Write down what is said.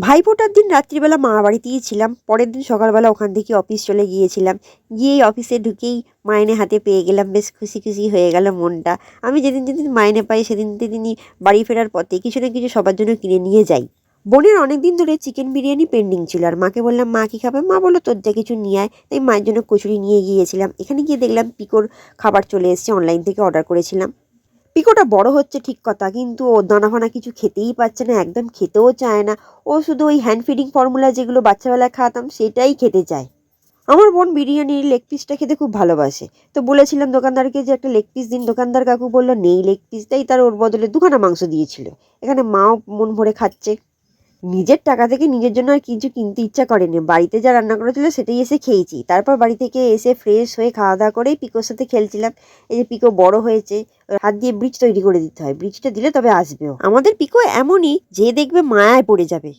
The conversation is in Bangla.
ভাইফোঁটার দিন রাত্রিবেলা মামা বাড়িতেই ছিলাম। পরের দিন সকালবেলা ওখান থেকে অফিস চলে গিয়েছিলাম। গিয়েই অফিসে ঢুকেই মাইনে হাতে পেয়ে গেলাম। বেশ খুশি খুশি হয়ে গেল মনটা। আমি যেদিন যেদিন মাইনে পাই সেদিন সেদিনই বাড়ি ফেরার পথে কিছু না কিছু সবার জন্য কিনে নিয়ে যাই। বোনের অনেক দিন ধরে চিকেন বিরিয়ানি পেন্ডিং ছিল, আর মাকে বললাম মা কী খাবে? মা বললো তোর যা কিছু নিয়ে আয়। তাই মায়ের জন্য কচুরি নিয়ে গিয়েছিলাম। এখানে গিয়ে দেখলাম পিকোর খাবার চলে এসেছে, অনলাইন থেকে অর্ডার করেছিলাম। পিকোটা বড় হচ্ছে ঠিক কথা, কিন্তু ও দানা ফানা কিছু খেতেই পারছে না, একদম খেতেও চায় না। ও শুধু ওই হ্যান্ড ফিডিং ফর্মুলা যেগুলো বাচ্চাবেলায় খাওয়াতাম সেটাই খেতে চায়। আমার বোন বিরিয়ানির লেগ পিসটা খেতে খুব ভালোবাসে, তো বলেছিলাম দোকানদারকে যে একটা লেগ পিস দিন। দোকানদার কাকু বললো নেই লেগ পিস, তাই তার ওর বদলে দুখানা মাংস দিয়েছিল। এখানে মাও মন ভরে খাচ্ছে। নিজের টাকা থেকে নিজের জন্য আর কিছু কিনতে ইচ্ছা করেনি। বাড়িতে যা রান্না করেছিল সেটাই এসে খেয়েছি। তারপর বাড়ি থেকে এসে ফ্রেশ হয়ে খাওয়া দাওয়া করেই পিকোর সাথে খেলছিলাম। এই যে পিকো বড় হয়েছে, ওর হাত দিয়ে ব্রিজ তৈরি করে দিতে হয়, ব্রিজটা দিলে তবে আসবেও। আমাদের পিকো এমনই, যে দেখবে মায়ায় পড়ে যাবে।